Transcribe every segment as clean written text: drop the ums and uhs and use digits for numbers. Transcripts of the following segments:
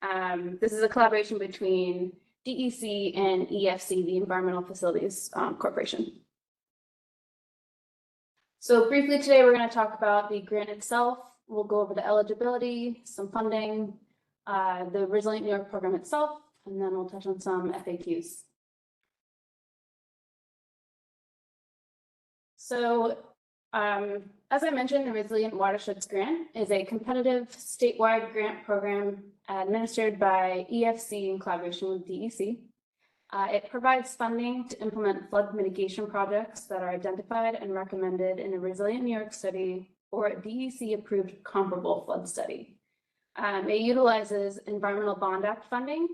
This is a collaboration between DEC and EFC, the Environmental Facilities Corporation. So briefly today, we're going to talk about the grant itself. We'll go over the eligibility, some funding, the Resilient New York program itself, and then we'll touch on some FAQs. So as I mentioned, the Resilient Watersheds Grant is a competitive statewide grant program administered by EFC in collaboration with DEC. It provides funding to implement flood mitigation projects that are identified and recommended in a Resilient New York study or a DEC-approved comparable flood study. It utilizes Environmental Bond Act funding,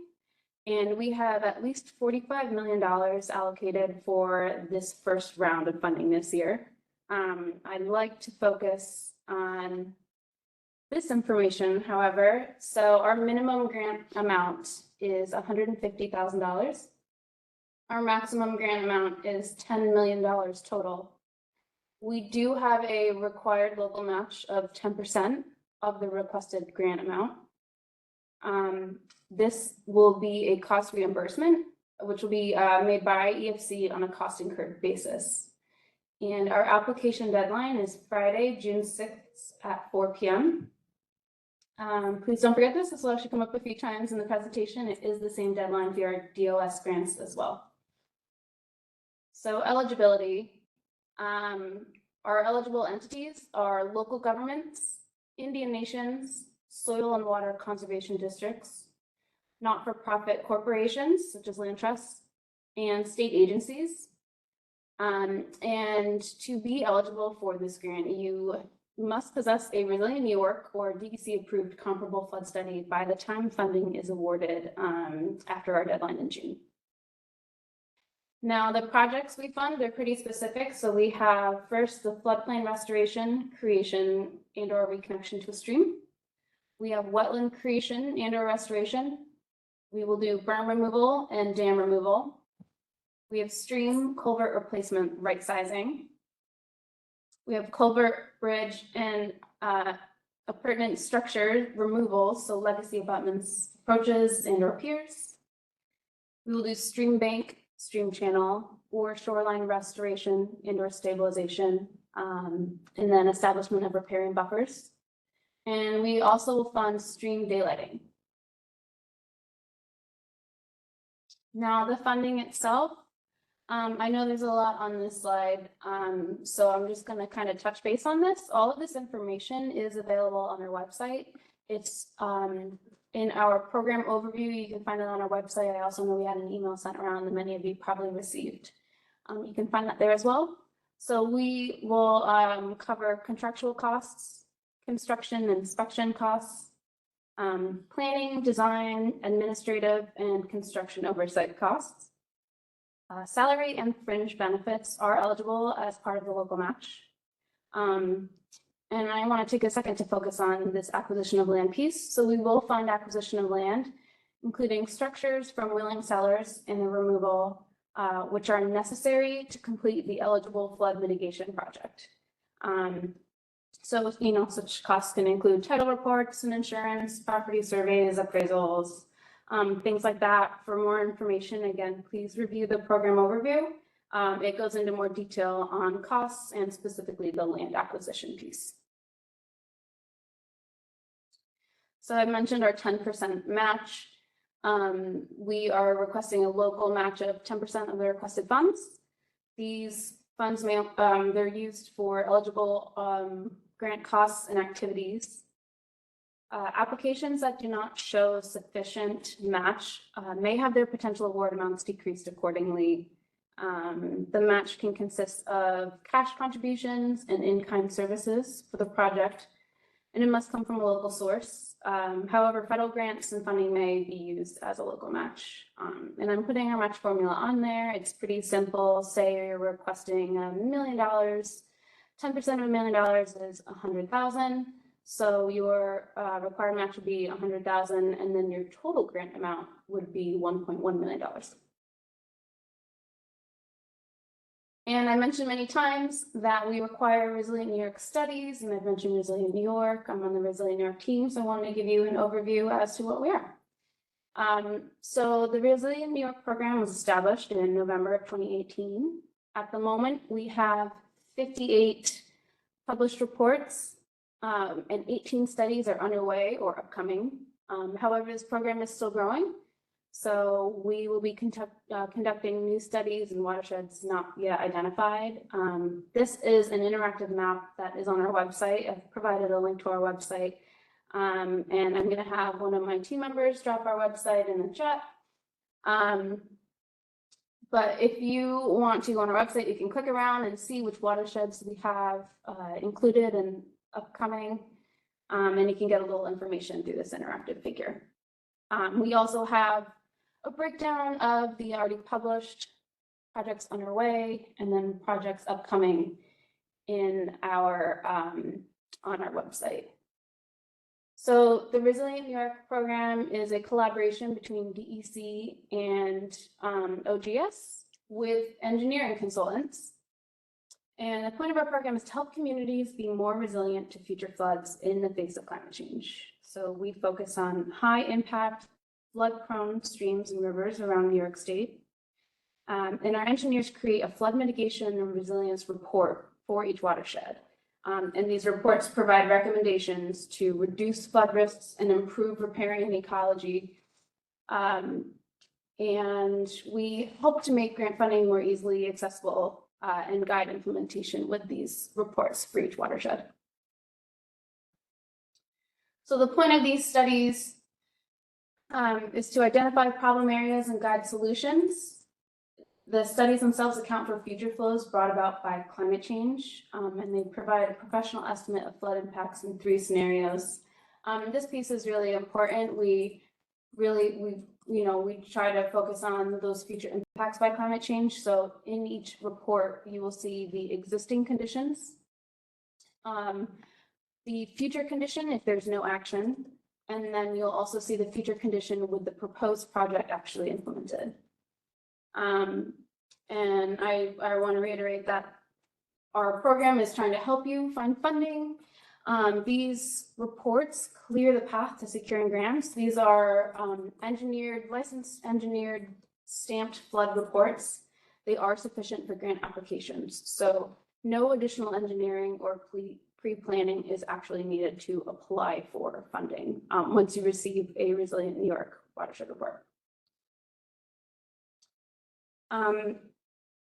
and we have at least $45 million allocated for this first round of funding this year. I'd like to focus on this information, however. So our minimum grant amount is $150,000. Our maximum grant amount is $10 million total. We do have a required local match of 10% of the requested grant amount. This will be a cost reimbursement, which will be made by EFC on a cost incurred basis. And our application deadline is Friday, June 6th at 4 p.m. Please don't forget this. This will actually come up a few times in the presentation. It is the same deadline for our DOS grants as well. So eligibility. Our eligible entities are local governments, Indian nations, soil and water conservation districts, not-for-profit corporations such as land trusts, and state agencies. And to be eligible for this grant, you must possess a Resilient New York or DEC-approved comparable flood study by the time funding is awarded after our deadline in June. Now, the projects we fund, they're pretty specific. So we have first the floodplain restoration, creation, and/or reconnection to a stream. We have wetland creation and/or restoration. We will do berm removal and dam removal. We have stream culvert replacement right sizing. We have culvert, bridge, and appurtenant structure removal, so legacy abutments, approaches, and/or piers. We will do stream bank, stream channel, or shoreline restoration and/or stabilization, and then establishment of riparian buffers. And we also will fund stream daylighting. Now, the funding itself, I know there's a lot on this slide, so I'm just going to kind of touch base on this. All of this information is available on our website. It's in our program overview. You can find it on our website. I also know we had an email sent around that many of you probably received. You can find that there as well. So we will cover contractual costs, construction and inspection costs, planning, design, administrative, and construction oversight costs. Salary and fringe benefits are eligible as part of the local match. And I want to take a second to focus on this acquisition of land piece. So we will fund acquisition of land, including structures from willing sellers and the removal, which are necessary to complete the eligible flood mitigation project. So, such costs can include title reports and insurance, property surveys, appraisals, things like that. For more information, again, please review the program overview. It goes into more detail on costs and specifically the land acquisition piece. So I mentioned our 10% match. We are requesting a local match of 10% of the requested funds. These funds they're used for eligible grant costs and activities. Applications that do not show sufficient match may have their potential award amounts decreased accordingly. The match can consist of cash contributions and in-kind services for the project, and it must come from a local source. However, federal grants and funding may be used as a local match. And I'm putting our match formula on there. It's pretty simple. Say you're requesting $1 million. 10% of $1 million is $100,000. So your required match would be $100,000, and then your total grant amount would be $1.1 million. And I mentioned many times that we require Resilient New York studies, and I've mentioned Resilient New York. I'm on the Resilient New York team, so I wanted to give you an overview as to what we are. So the Resilient New York program was established in November of 2018. At the moment, we have 58 published reports, and 18 studies are underway or upcoming. However, this program is still growing. So we will be conducting new studies in watersheds not yet identified. This is an interactive map that is on our website. I've provided a link to our website. And I'm going to have one of my team members drop our website in the chat. But if you want to go on our website, you can click around and see which watersheds we have included and upcoming. And you can get a little information through this interactive figure. We also have a breakdown of the already published projects underway and then projects upcoming in our on our website. So the Resilient New York program is a collaboration between DEC and OGS with engineering consultants. And the point of our program is to help communities be more resilient to future floods in the face of climate change. So we focus on high impact, flood-prone streams and rivers around New York State. And our engineers create a flood mitigation and resilience report for each watershed. And these reports provide recommendations to reduce flood risks and improve riparian ecology. And we hope to make grant funding more easily accessible and guide implementation with these reports for each watershed. So the point of these studies is to identify problem areas and guide solutions. The studies themselves account for future flows brought about by climate change, and they provide a professional estimate of flood impacts in 3 scenarios. This piece is really important. We try to focus on those future impacts by climate change. So in each report, you will see the existing conditions, the future condition if there's no action, and then you'll also see the future condition with the proposed project actually implemented. And I want to reiterate that our program is trying to help you find funding. These reports clear the path to securing grants. These are licensed engineered, stamped flood reports. They are sufficient for grant applications. So no additional engineering or pre-planning is actually needed to apply for funding once you receive a Resilient New York watershed report.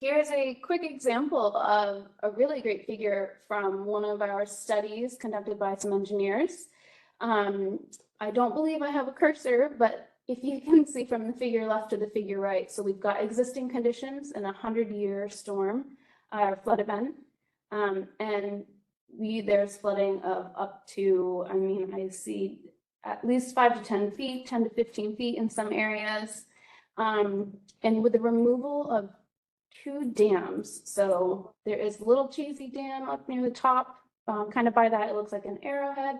Here's a quick example of a really great figure from one of our studies conducted by some engineers. I don't believe I have a cursor, but if you can see from the figure left to the figure right, so we've got existing conditions in a 100-year storm or flood event. And there's flooding of up to, I see at least 5 to 10 feet, 10 to 15 feet in some areas. And with the removal of 2 dams, so there is Little Cheesy Dam up near the top, kind of by that, it looks like an arrowhead.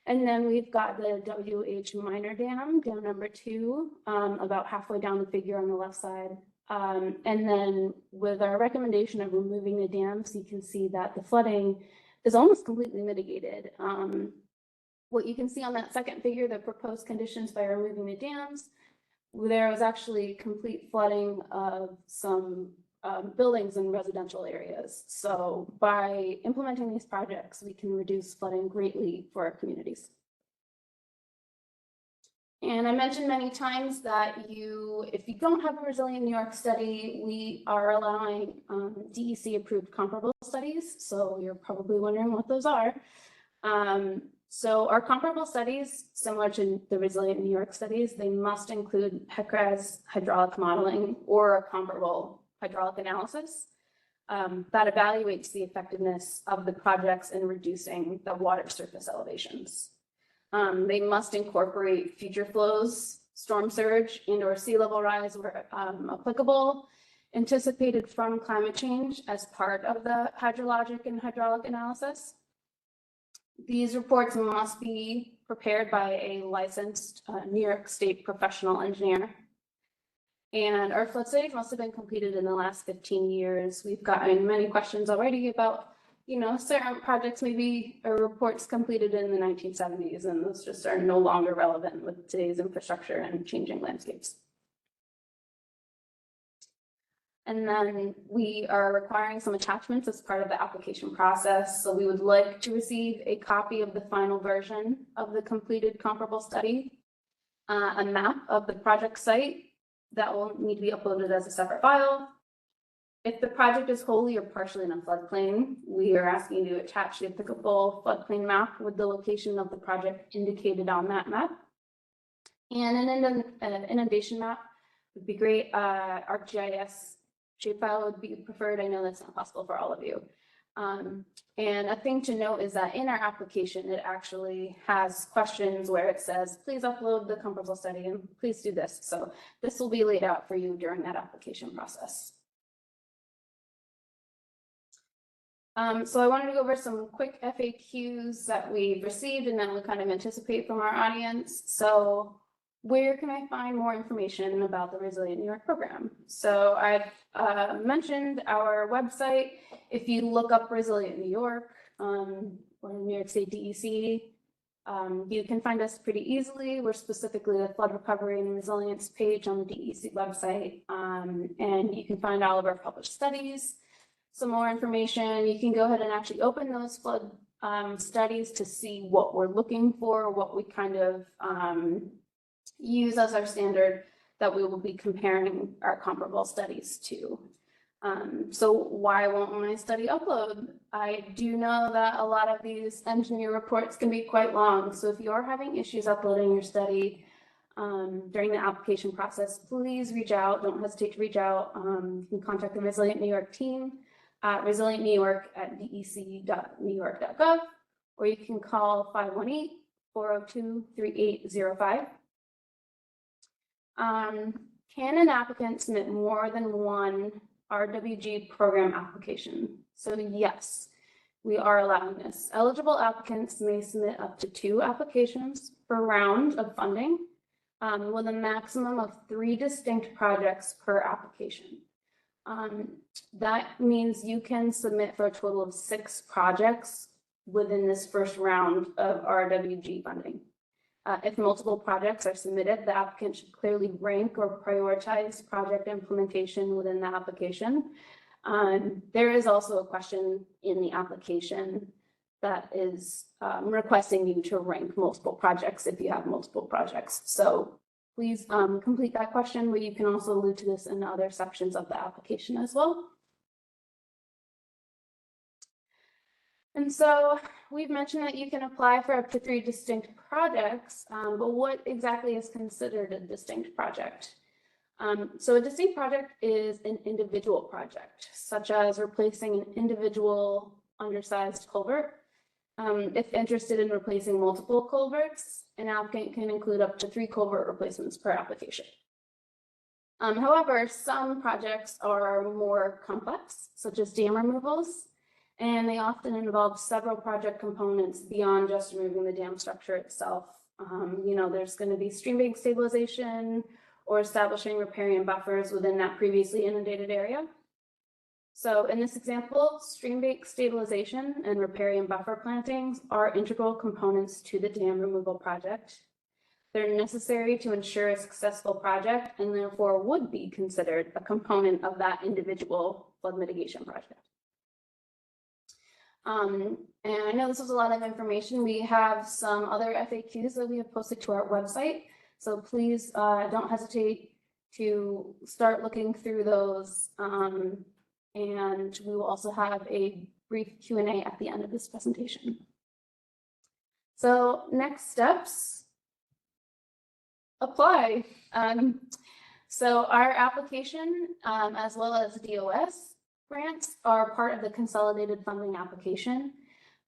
And then we've got the W.H. Minor Dam, dam number 2, about halfway down the figure on the left side. And then with our recommendation of removing the dams, you can see that the flooding is almost completely mitigated. What you can see on that second figure, the proposed conditions by removing the dams, there was actually complete flooding of some buildings in residential areas. So by implementing these projects, we can reduce flooding greatly for our communities. And I mentioned many times that if you don't have a Resilient New York study, we are allowing DEC approved comparable studies. So you're probably wondering what those are. So our comparable studies, similar to the Resilient New York studies, they must include HEC-RAS hydraulic modeling or a comparable hydraulic analysis that evaluates the effectiveness of the projects in reducing the water surface elevations. They must incorporate future flows, storm surge, and/or sea level rise where applicable, anticipated from climate change as part of the hydrologic and hydraulic analysis. These reports must be prepared by a licensed New York State professional engineer. And our flood studies must have been completed in the last 15 years. We've gotten many questions already about you know, certain projects maybe or reports completed in the 1970s, and those just are no longer relevant with today's infrastructure and changing landscapes. And then we are requiring some attachments as part of the application process. So we would like to receive a copy of the final version of the completed comparable study, a map of the project site that will need to be uploaded as a separate file. If the project is wholly or partially in a floodplain, we are asking you to attach the applicable floodplain map with the location of the project indicated on that map. And an inundation map would be great. ArcGIS shapefile would be preferred. I know that's not possible for all of you. And a thing to note is that in our application, it actually has questions where it says, please upload the comparable study and please do this. So this will be laid out for you during that application process. So I wanted to go over some quick FAQs that we've received and that we kind of anticipate from our audience. So where can I find more information about the Resilient New York program? So I've mentioned our website. If you look up Resilient New York or New York State DEC, you can find us pretty easily. We're specifically the flood recovery and resilience page on the DEC website. And you can find all of our published studies. Some more information, you can go ahead and actually open those flood studies to see what we're looking for, what we kind of use as our standard that we will be comparing our comparable studies to. So why won't my study upload? I do know that a lot of these engineer reports can be quite long. So if you're having issues uploading your study during the application process, please reach out. Don't hesitate to reach out. You can contact the Resilient New York team at resilientnewyork@dec.newyork.gov, or you can call 518-402-3805. Can an applicant submit more than one RWG program application? So yes, we are allowing this. Eligible applicants may submit up to 2 applications per round of funding, with a maximum of 3 distinct projects per application. That means you can submit for a total of 6 projects within this first round of RWG funding. If multiple projects are submitted, the applicant should clearly rank or prioritize project implementation within the application. There is also a question in the application that is requesting you to rank multiple projects if you have multiple projects. So please complete that question, but you can also allude to this in other sections of the application as well. And so we've mentioned that you can apply for up to 3 distinct projects, but what exactly is considered a distinct project? So a distinct project is an individual project, such as replacing an individual undersized culvert. If interested in replacing multiple culverts, an applicant can include up to 3 culvert replacements per application. However, some projects are more complex, such as dam removals, and they often involve several project components beyond just removing the dam structure itself. You know, there's going to be stream bank stabilization or establishing riparian buffers within that previously inundated area. So in this example, stream bank stabilization and riparian buffer plantings are integral components to the dam removal project. They're necessary to ensure a successful project and therefore would be considered a component of that individual flood mitigation project. And I know this was a lot of information. We have some other FAQs that we have posted to our website. So please don't hesitate to start looking through those. And we will also have a brief Q&A at the end of this presentation. So next steps, apply. So our application, as well as DOS grants, are part of the consolidated funding application.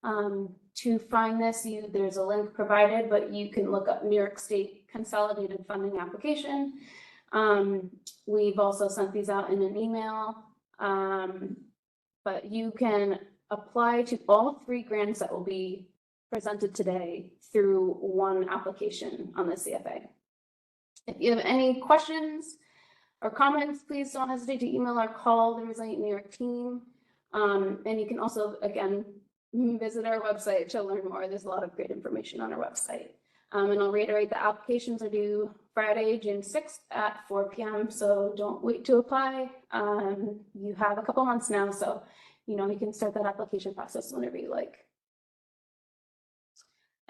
To find this, there's a link provided, but you can look up New York State Consolidated Funding Application. We've also sent these out in an email, but you can apply to all 3 grants that will be presented today through one application on the CFA. If you have any questions or comments, please don't hesitate to email or call the Resilient New York team. And you can also, again, visit our website to learn more. There's a lot of great information on our website. And I'll reiterate, the applications are due Friday, June 6th at 4 p.m. So don't wait to apply. You have a couple months now, so you can start that application process whenever you like.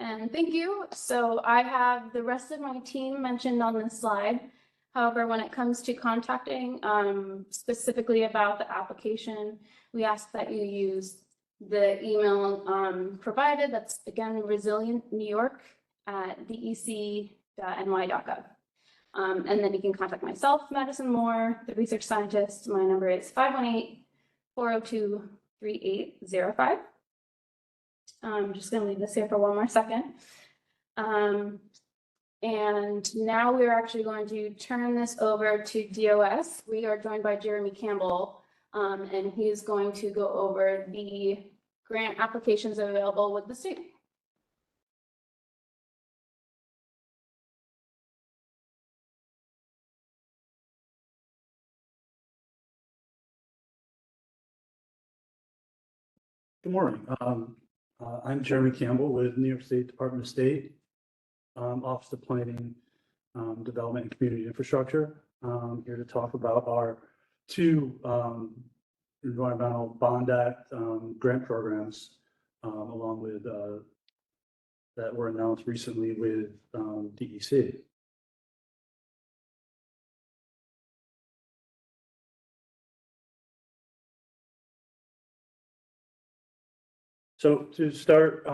And thank you. So I have the rest of my team mentioned on this slide. However, when it comes to contacting specifically about the application, we ask that you use the email provided. That's again resilientnewyork@dec.ny.gov. And then you can contact myself, Madison Moore, the research scientist. My number is 518-402-3805. I'm just going to leave this here for one more second. And now we're actually going to turn this over to DOS. We are joined by Jeremy Campbell, and he's going to go over the grant applications available with the state. Good morning. I'm Jeremy Campbell with New York State Department of State, Office of Planning, Development and Community Infrastructure. Here to talk about our two Environmental Bond Act grant programs, along with that were announced recently with DEC. So to start,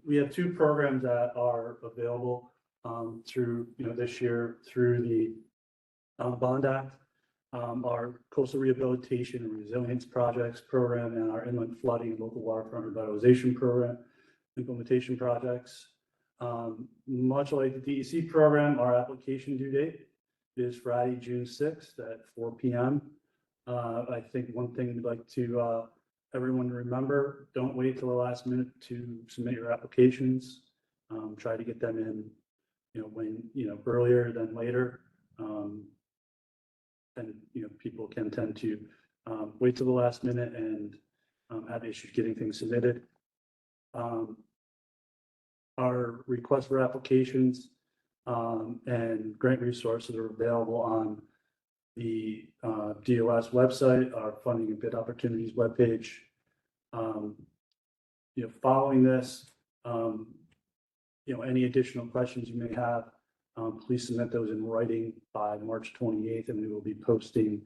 we have two programs that are available through this year through the Bond Act, our Coastal Rehabilitation and Resilience Projects Program and our Inland Flooding and Local Waterfront Revitalization Program implementation projects. Much like the DEC program, our application due date is Friday, June 6th at 4 p.m. I think one thing we'd like to everyone to remember, don't wait till the last minute to submit your applications. Try to get them in, earlier than later. And people can tend to wait till the last minute and have issues getting things submitted. Our request for applications and grant resources are available on the DOS website, our funding and bid opportunities webpage. Following this, any additional questions you may have, please submit those in writing by March 28th, and we will be posting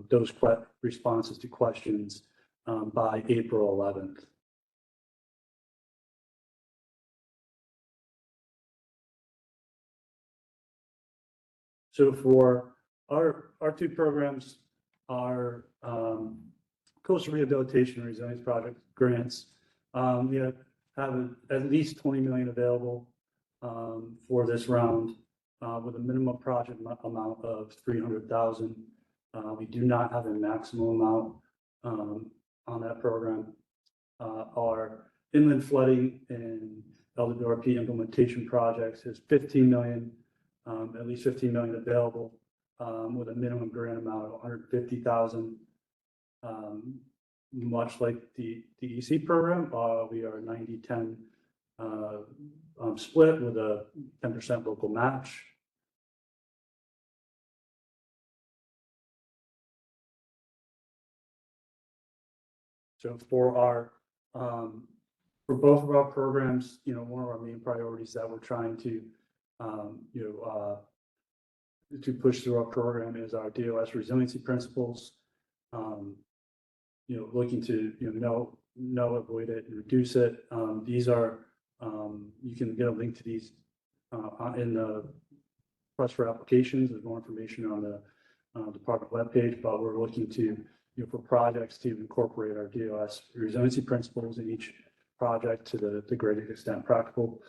those responses to questions by April 11th. So for our two programs, our Coastal Rehabilitation and Resilience Project grants, we have at least 20 million available for this round, with a minimum project amount of 300,000. We do not have a maximum amount on that program. Our Inland Flooding and LWRP implementation projects is 15 million, at least 15 million available, with a minimum grant amount of 150,000. Much like the DEC program, we are 90-10 split with a 10% local match. So for both of our programs, one of our main priorities that we're trying to push through our program is our DOS resiliency principles. Looking to know, avoid it, and reduce it. These are you can get a link to these in the request for applications. There's more information on the department webpage, but we're looking to for projects to incorporate our DOS resiliency principles in each project to the greatest extent practical.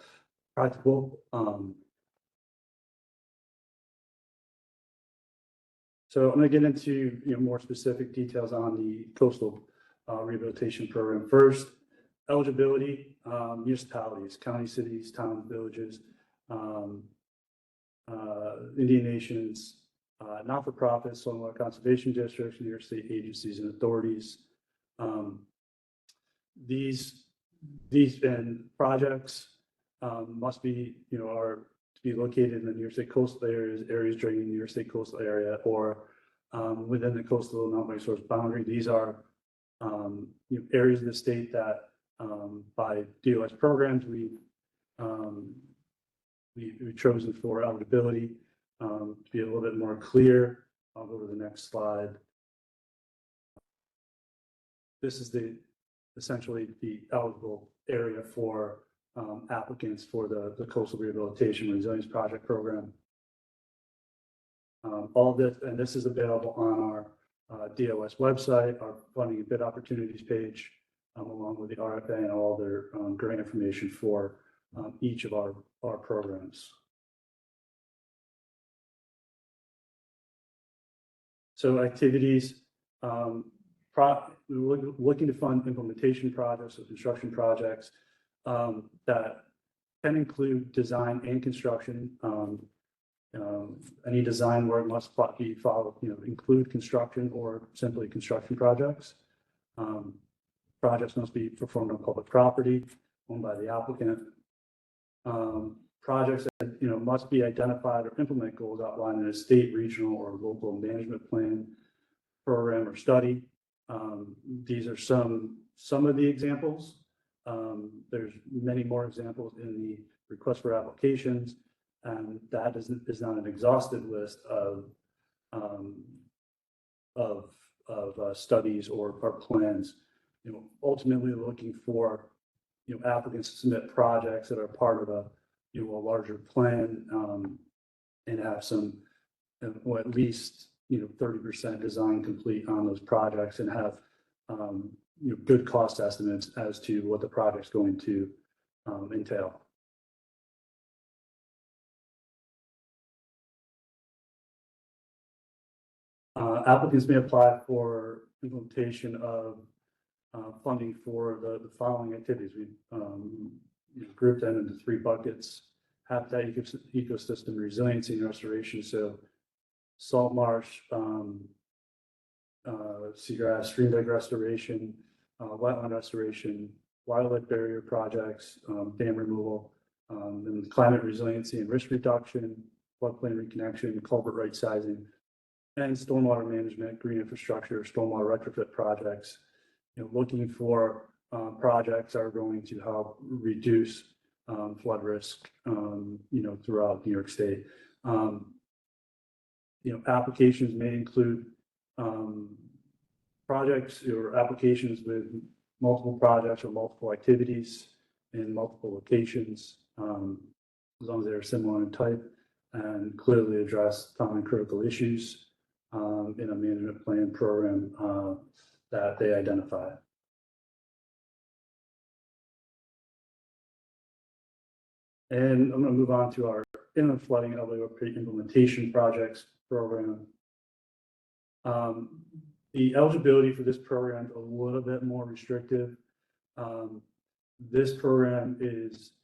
So I'm going to get into more specific details on the coastal rehabilitation program. First, eligibility, municipalities, county, cities, towns, villages, Indian nations, not-for-profits, stormwater conservation districts, New York State agencies and authorities, These projects must be, are to be located in the New York State coastal areas draining the New York State coastal area, or within the coastal mountain resource boundary. These are areas of the state that by DOS programs we've chosen for eligibility. To be a little bit more clear, I'll go to the next slide. This is essentially the eligible area for applicants for the Coastal Rehabilitation Resilience Project Program. All this, and this is available on our DOS website, our funding and bid opportunities page, along with the RFA and all their grant information for each of our programs. So activities, we're looking to fund implementation projects or construction projects that can include design and construction. Any design work must be followed, include construction or simply construction projects. Projects must be performed on public property owned by the applicant. Projects that must be identified or implement goals outlined in a state, regional, or local management plan, program, or study. These are some of the examples. There's many more examples in the request for applications, and that is not an exhaustive list of studies or plans. Ultimately looking for applicants to submit projects that are part of a larger plan, and have some, or at least 30% design complete on those projects, and have good cost estimates as to what the project's going to entail. Applicants may apply for implementation of funding for the following activities. We've grouped that into 3 buckets: habitat ecosystem resiliency and restoration. So salt marsh, seagrass, stream bed restoration, wetland restoration, wildlife barrier projects, dam removal, and climate resiliency and risk reduction, floodplain reconnection, culvert right sizing, and stormwater management, green infrastructure, stormwater retrofit projects. Looking for projects that are going to help reduce flood risk, throughout New York State. Applications may include projects or applications with multiple projects or multiple activities in multiple locations, as long as they're similar in type and clearly address common critical issues in a management plan program that they identify. And I'm going to move on to our inland flooding LWRP implementation projects program. The eligibility for this program is a little bit more restrictive. This program is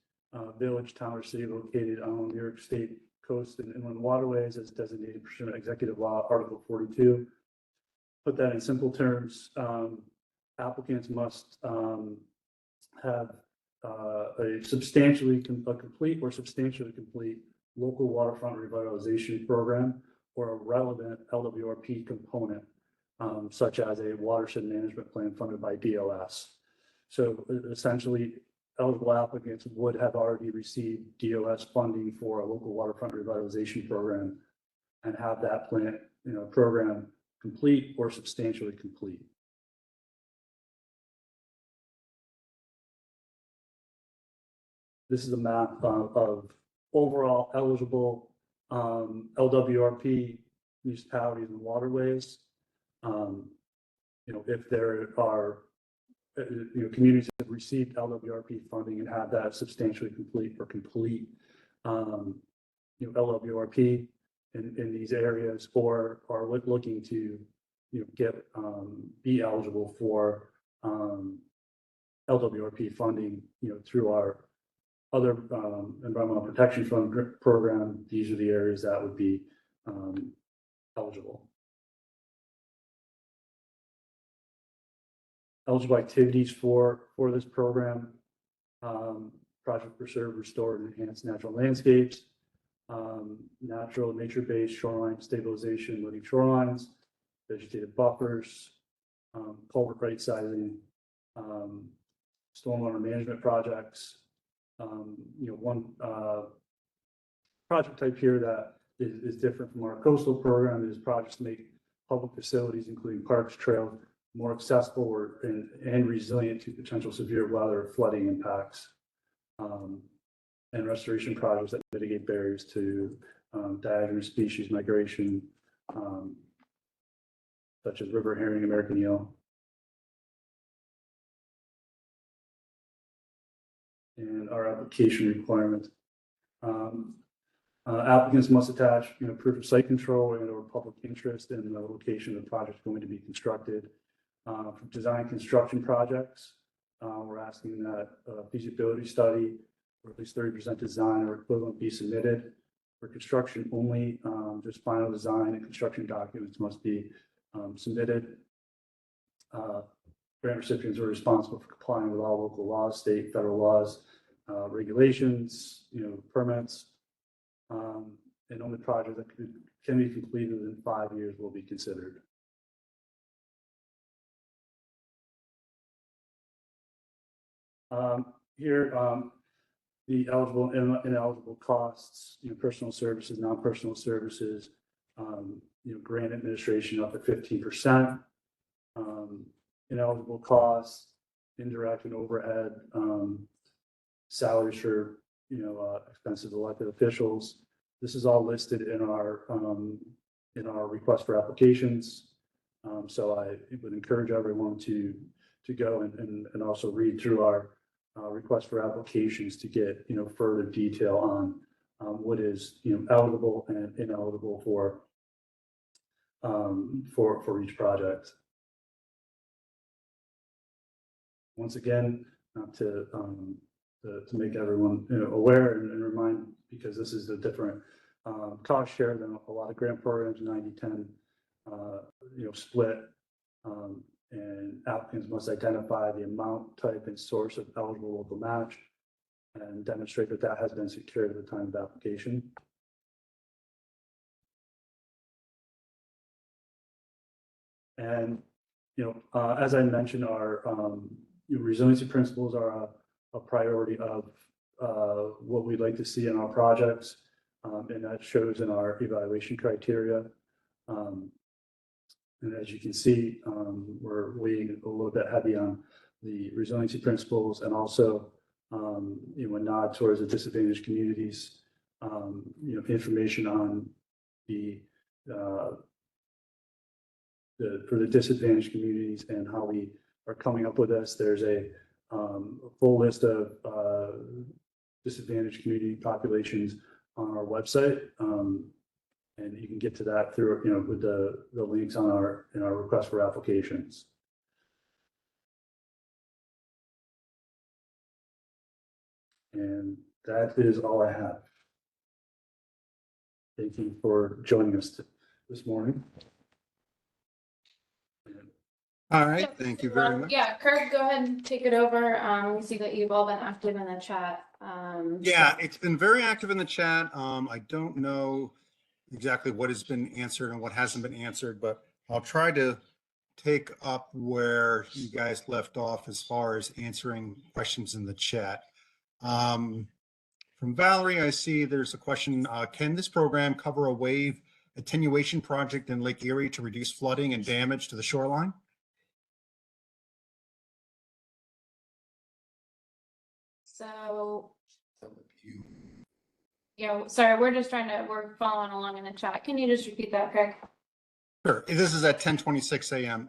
village, town, or city located on New York State coast and inland waterways as designated pursuant to Executive Law, Article 42. Put that in simple terms, applicants must have a complete or substantially complete local waterfront revitalization program or a relevant LWRP component, such as a watershed management plan funded by DOS. So essentially, eligible applicants would have already received DOS funding for a local waterfront revitalization program and have that plan, program complete or substantially complete. This is a map of overall eligible LWRP municipalities and waterways. If there are communities that have received LWRP funding and have that substantially complete or complete LWRP in these areas, or are looking to get be eligible for LWRP funding through our other environmental protection fund program, these are the areas that would be eligible. eligible activities for this program. Project preserve, restore, and enhance natural landscapes, natural nature-based shoreline stabilization, living shorelines, vegetative buffers, culvert right sizing, stormwater management projects. One project type here that is different from our coastal program is projects to make public facilities, including parks, trails, more accessible and resilient to potential severe weather, flooding impacts. And restoration projects that mitigate barriers to diagonal species migration, such as river herring, American eel. And our application requirements. Applicants must attach, proof of site control and or public interest in the location of the project going to be constructed. For design construction projects, we're asking that a feasibility study or at least 30% design or equivalent be submitted. For construction only, just final design and construction documents must be submitted. Grant recipients are responsible for complying with all local laws, state, federal laws, regulations, permits. And only projects that can be completed within 5 years will be considered. Here, the eligible and ineligible costs, personal services, non-personal services, grant administration up to 15%, ineligible costs, indirect and overhead, salaries for, expenses of elected officials. This is all listed in our request for applications. So I would encourage everyone to go and also read through our request for applications to get further detail on what is eligible and ineligible for each project. Once again, to make everyone aware and remind, because this is a different cost share than a lot of grant programs, 90-10 split. And applicants must identify the amount, type, and source of eligible local match and demonstrate that that has been secured at the time of application. And, as I mentioned, our resiliency principles are a priority of what we'd like to see in our projects. And that shows in our evaluation criteria. And as you can see, we're weighing a little bit heavy on the resiliency principles and also, a nod towards the disadvantaged communities, information on for the disadvantaged communities and how we are coming up with this. There's a full list of disadvantaged community populations on our website. And you can get to that through, with the links in our request for applications. And that is all I have. Thank you for joining us this morning. All right, thank you very much. Yeah, Kurt, go ahead and take it over. We see that you've all been active in the chat. Yeah, it's been very active in the chat. I don't know exactly what has been answered and what hasn't been answered, but I'll try to take up where you guys left off as far as answering questions in the chat. From Valerie, I see there's a question. Can this program cover a wave attenuation project in Lake Erie to reduce flooding and damage to the shoreline? So, yeah, sorry, we're following along in the chat. Can you just repeat that, Craig? Sure. This is at 10:26 a.m.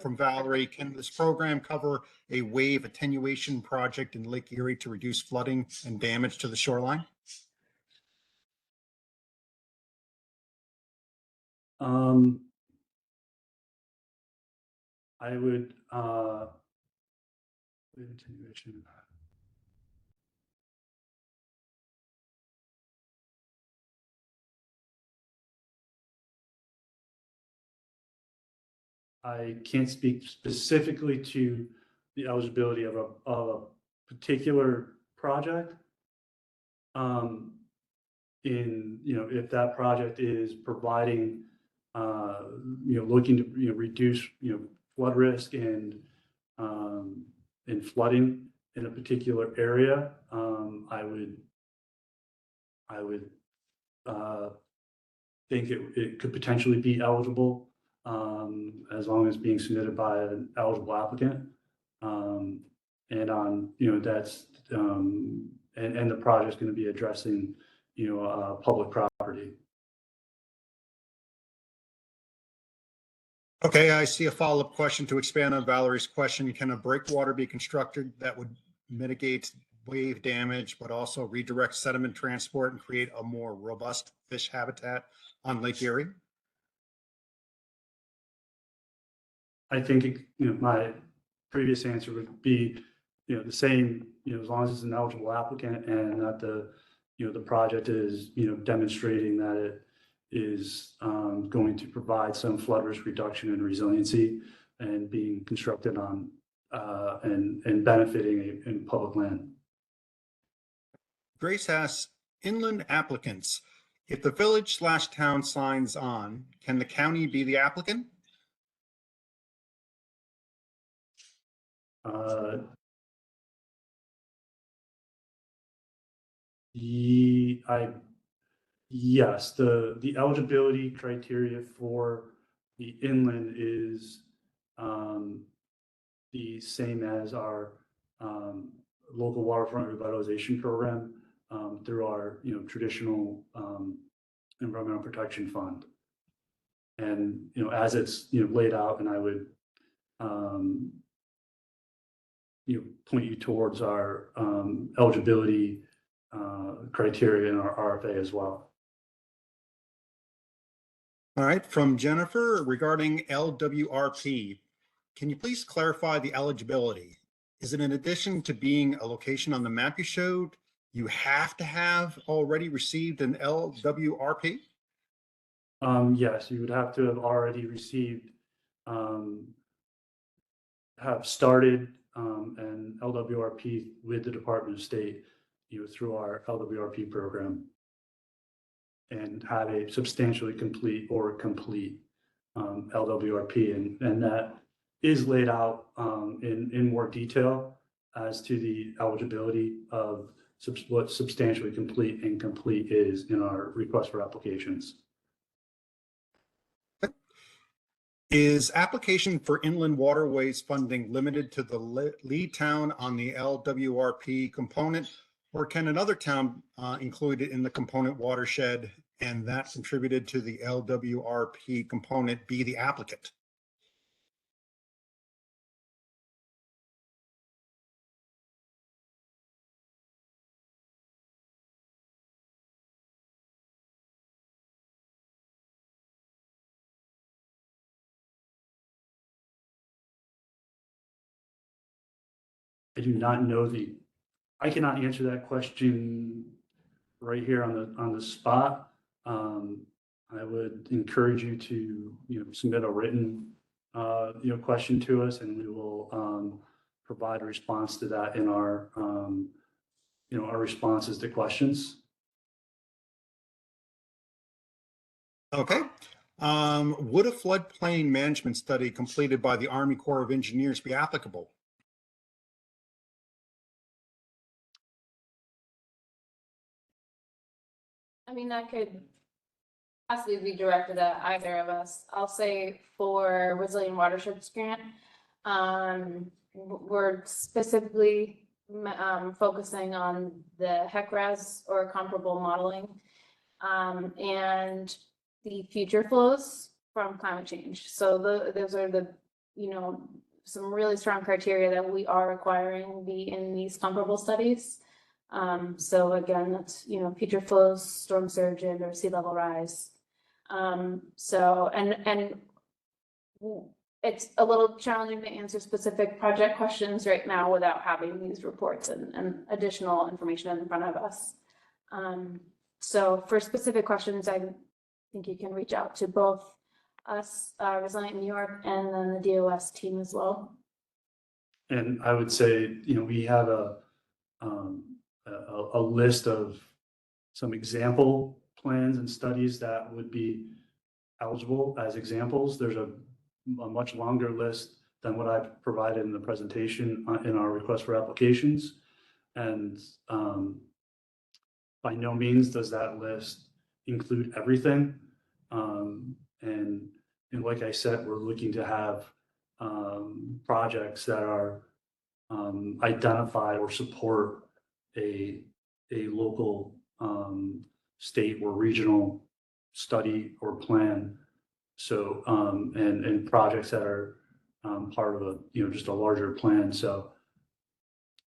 From Valerie, can this program cover a wave attenuation project in Lake Erie to reduce flooding and damage to the shoreline? I would wave attenuation. I can't speak specifically to the eligibility of a particular project. If that project is providing, looking to, reduce, flood risk and flooding in a particular area, I would think it could potentially be eligible, as long as being submitted by an eligible applicant. And on, that's, and the project's going to be addressing, public property. Okay, I see a follow-up question to expand on Valerie's question. Can a breakwater be constructed that would mitigate wave damage, but also redirect sediment transport and create a more robust fish habitat on Lake Erie? I think, my previous answer would be, the same, as long as it's an eligible applicant and that the project is, demonstrating that it is going to provide some flood risk reduction and resiliency and being constructed on and benefiting in public land. Grace asks, inland applicants, if the village/town signs on, can the county be the applicant? Yes, the eligibility criteria for the inland is the same as our local waterfront revitalization program through our traditional environmental protection fund. And as it's laid out, and I would point you towards our eligibility criteria in our RFA as well. All right, from Jennifer regarding LWRP, can you please clarify the eligibility? Is it in addition to being a location on the map you showed, you have to have already received an LWRP? Yes, you would have to have already received, have started an LWRP with the Department of State, through our LWRP program, and have a substantially complete or complete LWRP, and that is laid out in more detail as to the eligibility of what substantially complete and complete is in our request for applications. Is application for inland waterways funding limited to the lead town on the LWRP component, or can another town include it in the component watershed and that contributed to the LWRP component be the applicant? I do not know I cannot answer that question right here on the spot. I would encourage you to, submit a written, question to us, and we will provide a response to that in our, our responses to questions. Okay. Would a floodplain management study completed by the Army Corps of Engineers be applicable? I mean, that could possibly be directed at either of us. I'll say for Resilient Watersheds Grant, we're specifically focusing on the HEC-RAS or comparable modeling, and the future flows from climate change. So those are the, some really strong criteria that we are requiring be in these comparable studies. So again, that's, future flows, storm surge, or sea level rise. So, and it's a little challenging to answer specific project questions right now without having these reports and additional information in front of us. So for specific questions, I think you can reach out to both us, Resilient New York, and then the DOS team as well. And I would say, we have a list of some example plans and studies that would be eligible as examples. There's a much longer list than what I've provided in the presentation in our request for applications. And by no means does that list include everything. And like I said, we're looking to have projects that are identify or support a local, state or regional study or plan. So, and projects that are part of just a larger plan. So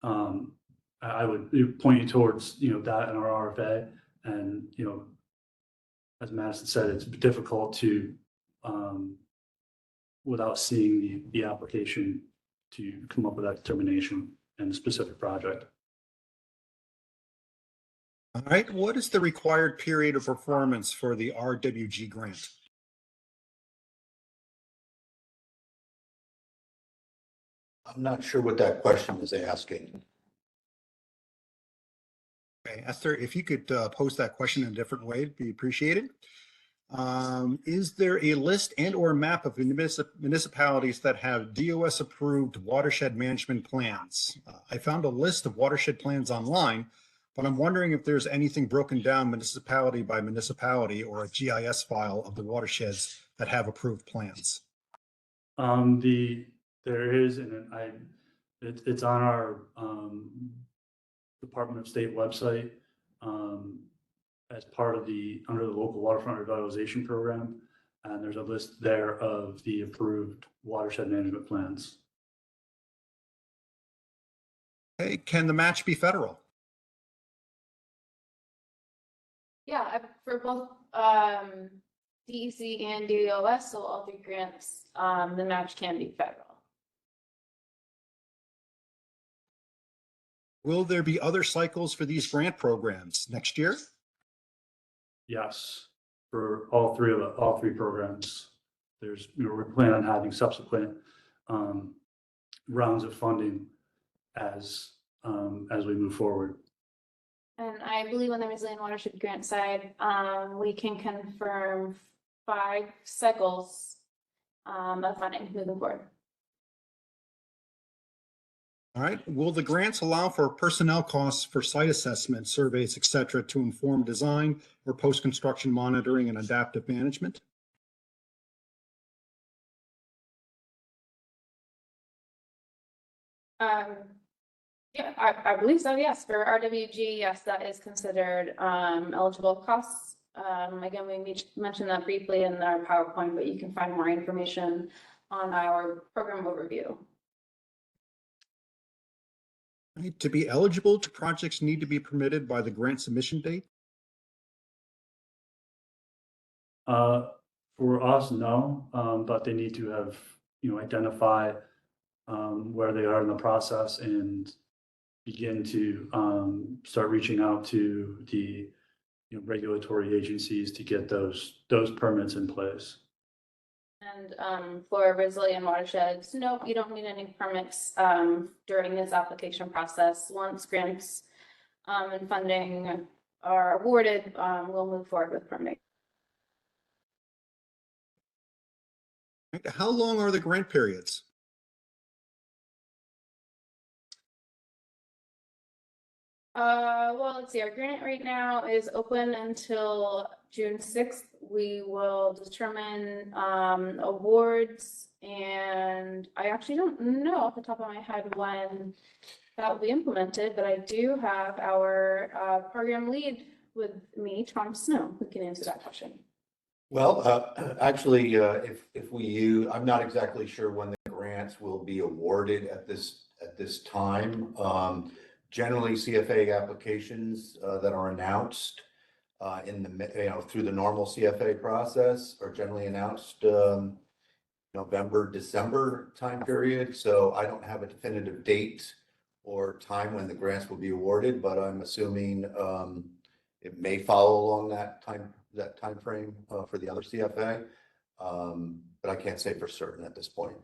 I would point you towards, that in our RFA. And, as Madison said, it's difficult to, without seeing the application, to come up with that determination and the specific project. All right, what is the required period of performance for the RWG grant? I'm not sure what that question is asking. Okay, Esther, if you could pose that question in a different way, it'd be appreciated. Is there a list and or map of municipalities that have DOS approved watershed management plans? I found a list of watershed plans online, but I'm wondering if there's anything broken down municipality by municipality or a GIS file of the watersheds that have approved plans. There is, and it's on our Department of State website as part of under the local waterfront revitalization program. And there's a list there of the approved watershed management plans. Okay, can the match be federal? Yeah, for both DEC and DOS, so all three grants, the match can be federal. Will there be other cycles for these grant programs next year? Yes, for all three programs. There's, we plan on having subsequent rounds of funding as we move forward. And I believe on the Resilient Watershed Grant side, we can confirm 5 cycles of funding moving forward. All right, will the grants allow for personnel costs for site assessment, surveys, et cetera, to inform design or post-construction monitoring and adaptive management? Yeah, I believe so, yes. For RWG, yes, that is considered eligible costs. Again, we mentioned that briefly in our PowerPoint, but you can find more information on our program overview. Right, to be eligible, do projects need to be permitted by the grant submission date? For us, no, but they need to have, identify where they are in the process and begin to start reaching out to the regulatory agencies to get those permits in place. And for Resilient Watersheds, nope, you don't need any permits during this application process. Once grants and funding are awarded, we'll move forward with permitting. How long are the grant periods? Well, let's see, our grant right now is open until June 6th. We will determine awards, and I actually don't know off the top of my head when that will be implemented, but I do have our program lead with me, Tom Snow, who can answer that question. Well, actually, I'm not exactly sure when the grants will be awarded at this time. Generally, CFA applications that are announced through the normal CFA process are generally announced November, December time period. So I don't have a definitive date or time when the grants will be awarded, but I'm assuming it may follow along that time frame for the other CFA. But I can't say for certain at this point.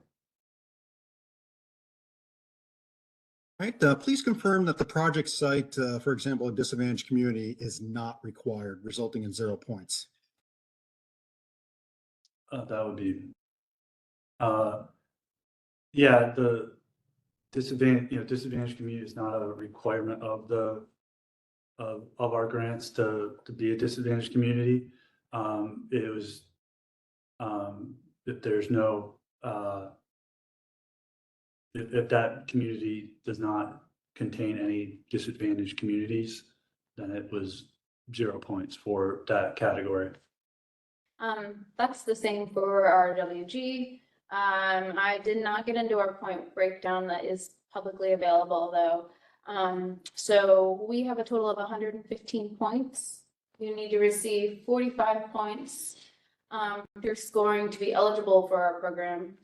Right, please confirm that the project site, for example, a disadvantaged community is not required, resulting in 0 points. That would be, yeah, the disadvantaged community is not a requirement of the, of our grants to be a disadvantaged community. It was, if there's no, if that community does not contain any disadvantaged communities, then it was 0 points for that category. That's the same for our WG. I did not get into our point breakdown that is publicly available though. So we have a total of 115 points. You need to receive 45 points if you're scoring to be eligible for our program.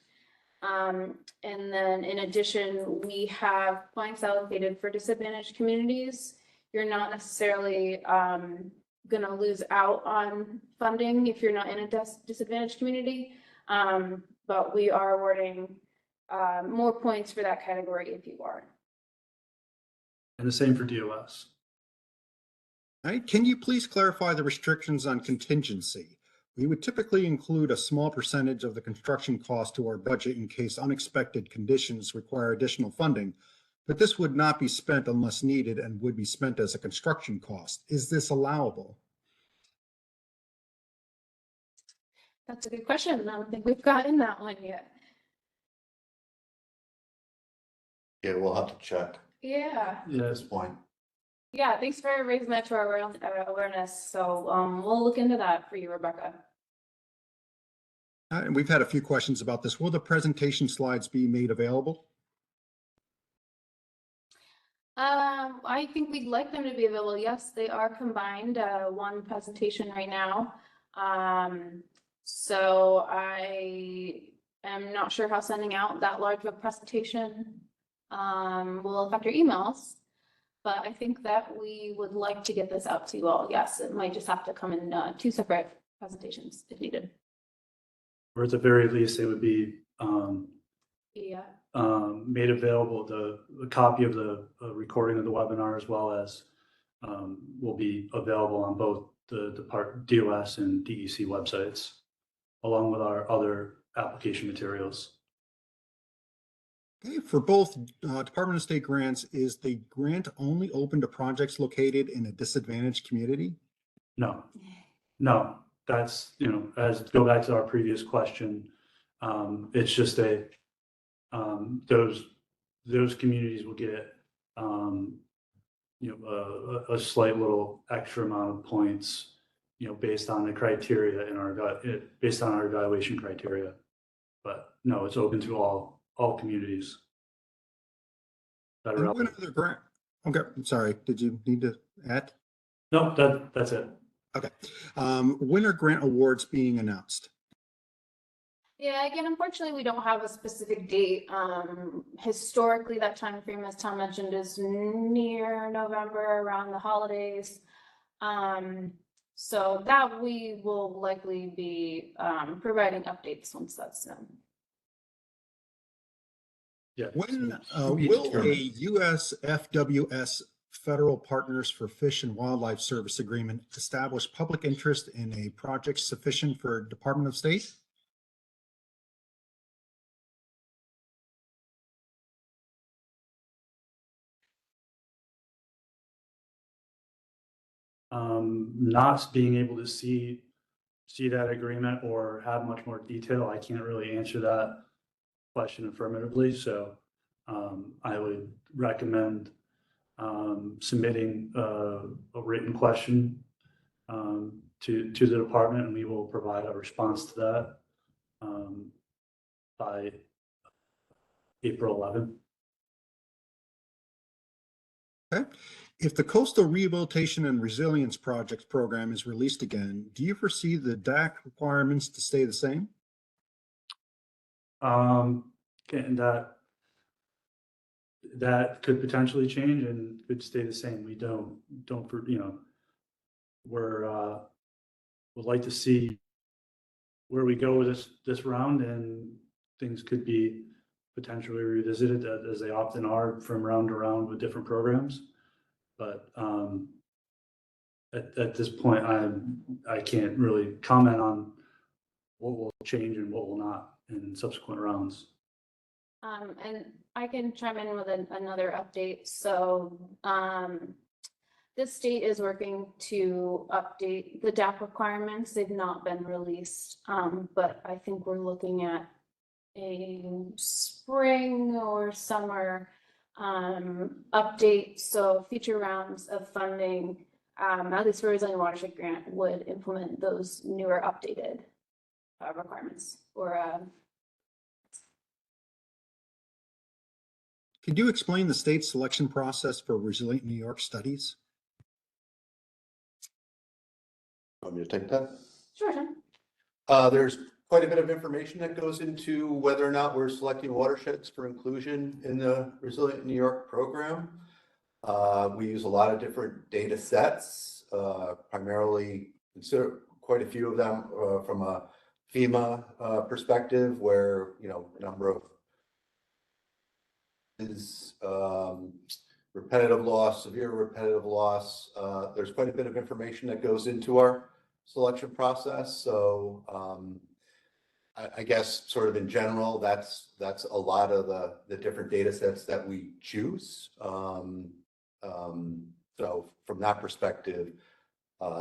And then in addition, we have points allocated for disadvantaged communities. You're not necessarily going to lose out on funding if you're not in a disadvantaged community. But we are awarding more points for that category if you are. And the same for DOS. All right, can you please clarify the restrictions on contingency? We would typically include a small percentage of the construction cost to our budget in case unexpected conditions require additional funding, but this would not be spent unless needed and would be spent as a construction cost. Is this allowable? That's a good question. I don't think we've gotten that one yet. Yeah, we'll have to check Yeah. at this point. Yeah, thanks for raising that to our awareness. So we'll look into that for you, Rebecca. And we've had a few questions about this. Will the presentation slides be made available? I think we'd like them to be available. Yes, they are combined, one presentation right now. So I am not sure how sending out that large of a presentation will affect your emails. But I think that we would like to get this out to you all. Yes, it might just have to come in 2 separate presentations if needed. Or at the very least, it would be Yeah. made available, the copy of the recording of the webinar, as well as will be available on both the DOS and DEC websites, along with our other application materials. Okay, for both Department of State grants, is the grant only open to projects located in a disadvantaged community? No, that's, as go back to our previous question, it's just those communities will get, a slight little extra amount of points, based on the criteria based on our evaluation criteria. But no, it's open to all communities. that are And out when there. are the grant? Okay, I'm sorry. Did you need to add? No, that's it. Okay. When are grant awards being announced? Yeah, again, unfortunately, we don't have a specific date. Historically, that time frame, as Tom mentioned, is near November, around the holidays. So that we will likely be providing updates once that's done. Yeah. When To be will a determined. US FWS Federal Partners for Fish and Wildlife Service Agreement establish public interest in a project sufficient for Department of State? Not being able to see that agreement or have much more detail, I can't really answer that question affirmatively. So I would recommend submitting a written question to the department, and we will provide a response to that by April 11th. Okay. If the Coastal Rehabilitation and Resilience Projects program is released again, do you foresee the DAC requirements to stay the same? And that could potentially change and could stay the same. We don't, we're, would like to see where we go with this round, and things could be potentially revisited as they often are from round to round with different programs. But at this point, I can't really comment on what will change and what will not in subsequent rounds. And I can chime in with another update. So, the state is working to update the DAP requirements. They've not been released. But I think we're looking at a spring or summer, update. So future rounds of funding, at least for Resilient Watershed Grant, would implement those newer updated requirements or, Could you explain the state selection process for Resilient New York studies? Want me to take that? Sure, Tim. There's quite a bit of information that goes into whether or not we're selecting watersheds for inclusion in the Resilient New York program. We use a lot of different data sets, primarily consider quite a few of them from a FEMA perspective, where, you know, a number of is repetitive loss, severe repetitive loss. There's quite a bit of information that goes into our selection process. So I guess sort of in general, that's a lot of the different data sets that we choose. So from that perspective,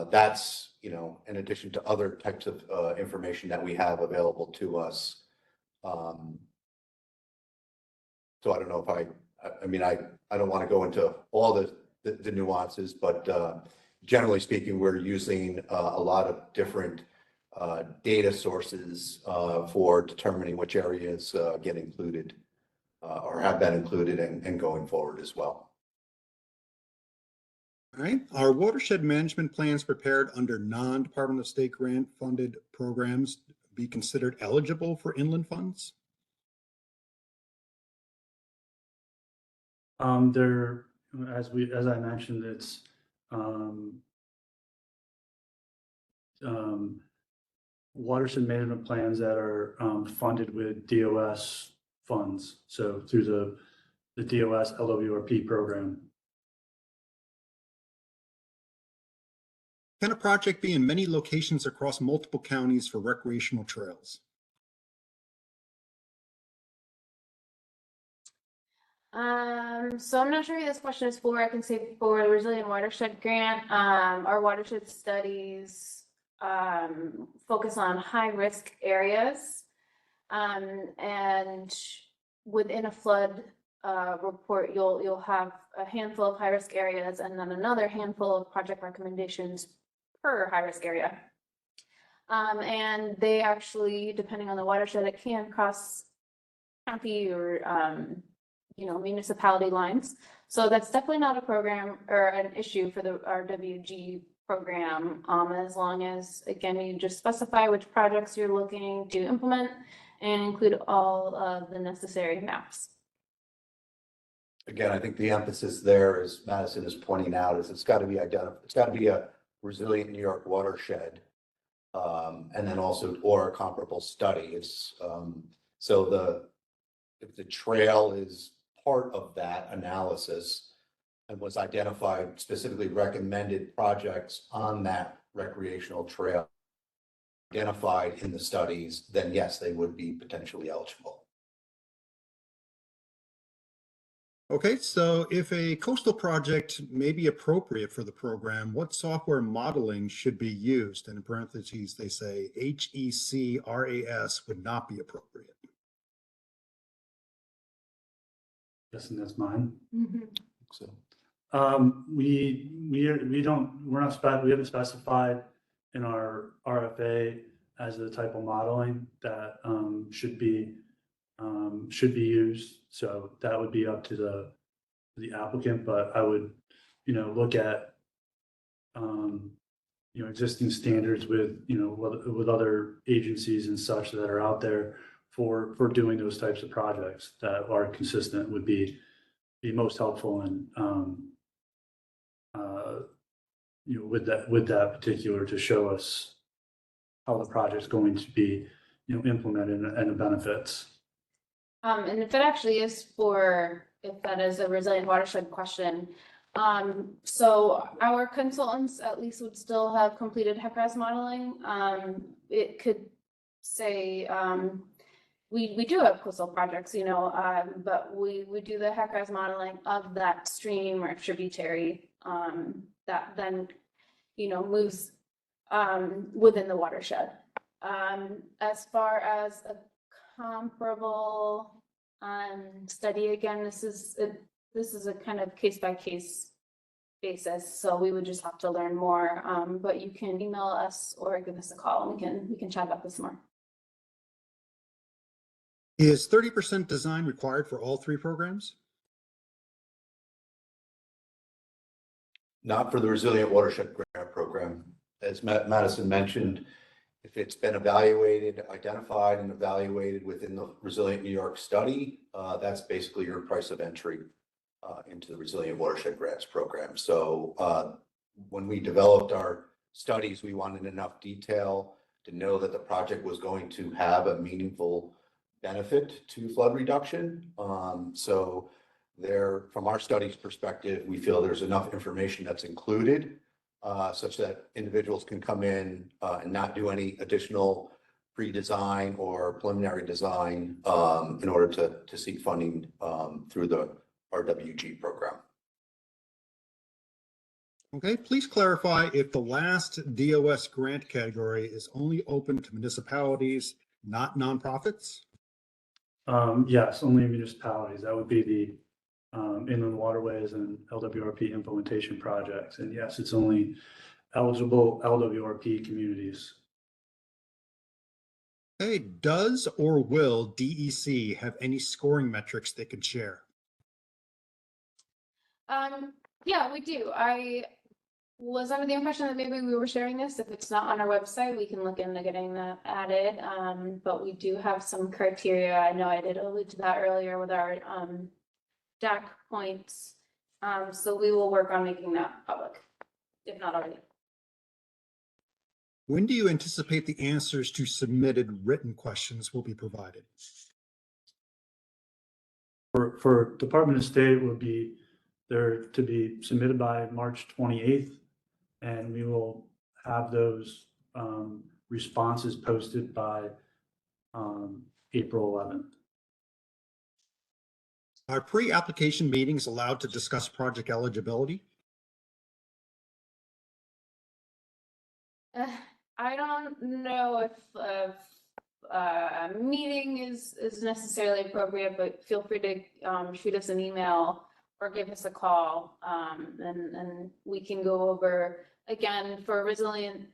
that's, you know, in addition to other types of information that we have available to us. So I don't know if I mean, I don't want to go into all the nuances, but generally speaking, we're using a lot of different data sources for determining which areas get included or have been included and going forward as well. All right. Are watershed management plans prepared under non-Department of State grant funded programs be considered eligible for inland funds? There, as I mentioned, it's watershed management plans that are funded with DOS funds. So through the DOS LWRP program. Can a project be in many locations across multiple counties for recreational trails? So I'm not sure who this question is for. I can say for the Resilient Watershed Grant, our watershed studies focus on high-risk areas. And within a flood report, you'll have a handful of high-risk areas and then another handful of project recommendations per high-risk area. And they actually, depending on the watershed, it can cross county or you know, municipality lines. So that's definitely not a program or an issue for the RWG program, as long as, again, you just specify which projects you're looking to implement and include all of the necessary maps. Again, I think the emphasis there, as Madison is pointing out, is it's got to be identified. It's got to be a Resilient New York watershed, and then also or a comparable study. It's so if the trail is part of that analysis and was identified, specifically recommended projects on that recreational trail identified in the studies, then yes, they would be potentially eligible. Okay, so if a coastal project may be appropriate for the program, what software modeling should be used? And in parentheses, they say HECRAS would not be appropriate. Guessing that's mine. So We haven't specified in our RFA as the type of modeling that should be used. So that would be up to the applicant, but I would, you know, look at you know, existing standards with, you know, with other agencies and such that are out there for doing those types of projects that are consistent would be most helpful. And you know, with that particular, to show us how the project's going to be, implemented and the benefits. And if it actually is if that is a resilient watershed question, so our consultants at least would still have completed HECRAS modeling. It could say, we do have coastal projects, but we do the HECRAS modeling of that stream or tributary, that then, moves, within the watershed. As far as a comparable, study, again, this is a kind of case by case basis, so we would just have to learn more. But you can email us or give us a call and we can chat about this more. Is 30% design required for all 3 programs? Not for the Resilient Watershed Grant Program. As Madison mentioned, if it's been identified and evaluated within the Resilient New York study, that's basically your price of entry into the Resilient Watershed Grants Program. So when we developed our studies, we wanted enough detail to know that the project was going to have a meaningful benefit to flood reduction. So from our study's perspective, we feel there's enough information that's included such that individuals can come in and not do any additional pre-design or preliminary design in order to seek funding through the RWG program. Okay, please clarify if the last DOS grant category is only open to municipalities, not nonprofits? Yes, only municipalities. That would be the inland waterways and LWRP implementation projects. And yes, it's only eligible LWRP communities. Okay, does or will DEC have any scoring metrics they can share? Yeah, we do. I was under the impression that maybe we were sharing this. If it's not on our website, we can look into getting that added. But we do have some criteria. I know I did allude to that earlier with our DAC points. So we will work on making that public, if not already. When do you anticipate the answers to submitted written questions will be provided? For Department of State would be there to be submitted by March 28th, and we will have those responses posted by April 11th. Are pre-application meetings allowed to discuss project eligibility? I don't know if a meeting is necessarily appropriate, but feel free to shoot us an email or give us a call, and we can go over, again, for resilient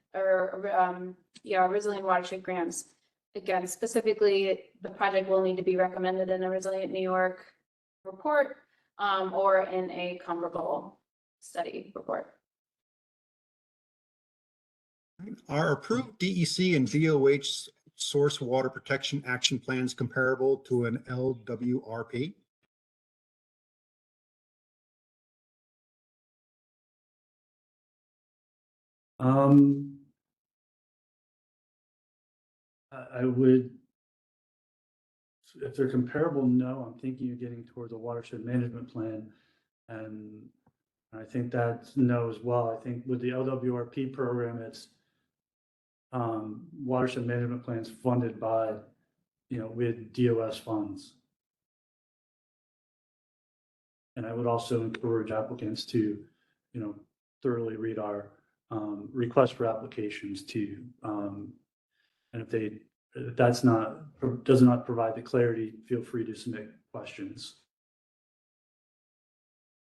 resilient watershed grants. Again, specifically, the project will need to be recommended in a Resilient New York report or in a comparable study report. Are approved DEC and DOH source water protection action plans comparable to an LWRP? I would, if they're comparable, no. I'm thinking you're getting towards a watershed management plan, and I think that's no as well. I think with the LWRP program, it's watershed management plans funded by, with DOS funds. And I would also encourage applicants to, thoroughly read our request for applications too. And if does not provide the clarity, feel free to submit questions.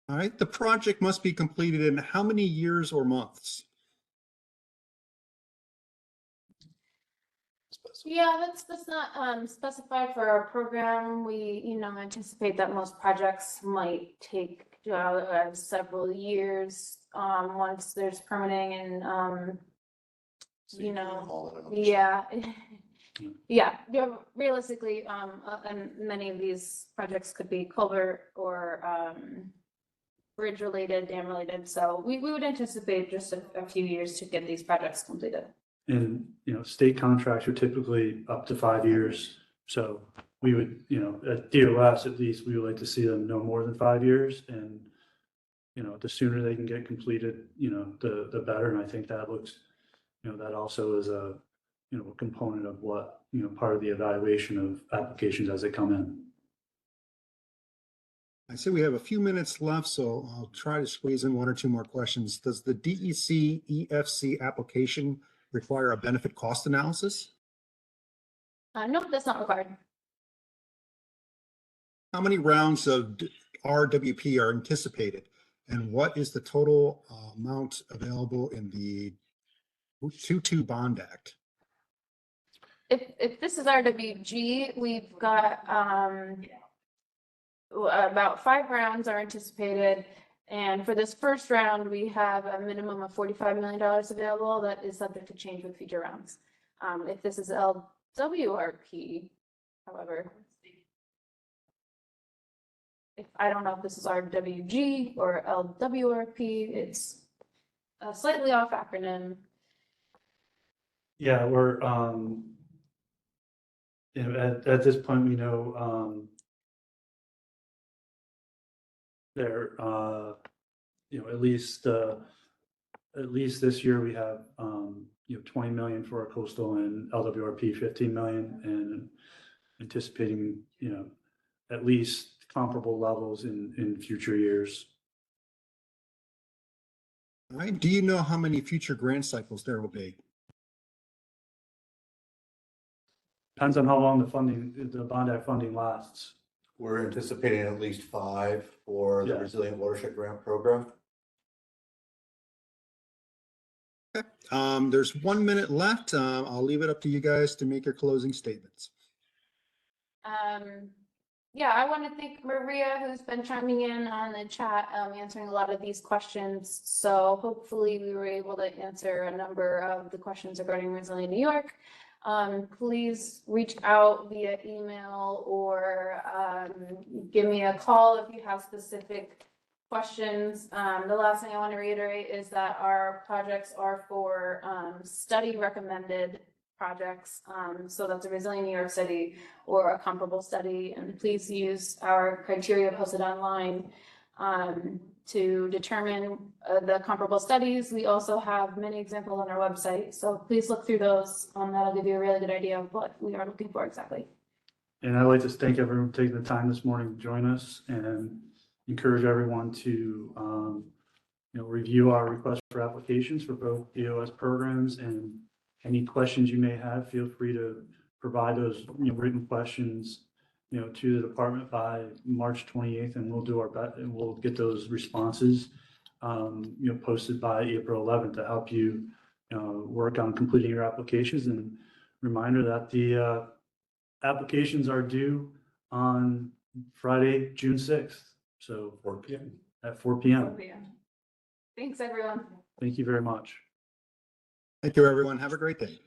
All right, the project must be completed in how many years or months? Yeah, that's not specified for our program. We, anticipate that most projects might take several years once there's permitting and yeah. Yeah, realistically, and many of these projects could be culvert or bridge related, dam related. So we would anticipate just a few years to get these projects completed. And, state contracts are typically up to 5 years. So we would, at DOS at least, we would like to see them no more than 5 years. And, the sooner they can get completed, the better. And I think that looks, that also is a, a component of what, part of the evaluation of applications as they come in. I see we have a few minutes left, so I'll try to squeeze in one or two more questions. Does the DEC EFC application require a benefit cost analysis? No, that's not required. How many rounds of RWP are anticipated? And what is the total amount available in the 2-2 Bond Act? If this is RWG, we've got, about 5 rounds are anticipated. And for this first round, we have a minimum of $45 million available that is subject to change with future rounds. If this is LWRP, however, I don't know if this is RWG or LWRP, it's a slightly off acronym. Yeah, we're, at this point, we know, there, at least this year we have, 20 million for our coastal and LWRP 15 million, and anticipating, at least comparable levels in future years. All right. Do you know how many future grant cycles there will be? Depends on how long the Bond Act funding lasts. We're anticipating at least 5 for the Yeah. Resilient Watershed Grant Program. Okay. There's 1 minute left. I'll leave it up to you guys to make your closing statements. Yeah, I want to thank Maria, who's been chiming in on the chat, answering a lot of these questions. So hopefully we were able to answer a number of the questions regarding Resilient New York. Please reach out via email or give me a call if you have specific questions. The last thing I want to reiterate is that our projects are for study recommended projects. So that's a Resilient New York study or a comparable study. And please use our criteria posted online to determine the comparable studies. We also have many examples on our website. So please look through those. That'll give you a really good idea of what we are looking for exactly. And I'd like to thank everyone for taking the time this morning to join us, and encourage everyone to, review our request for applications for both DOS programs, and any questions you may have, feel free to provide those, written questions, to the department by March 28th, and we'll do our best, and we'll get those responses, posted by April 11th to help you, work on completing your applications. And reminder that the applications are due on Friday, June 6th. So 4 p.m. at 4 p.m. Thanks, everyone. Thank you very much. Thank you, everyone. Have a great day.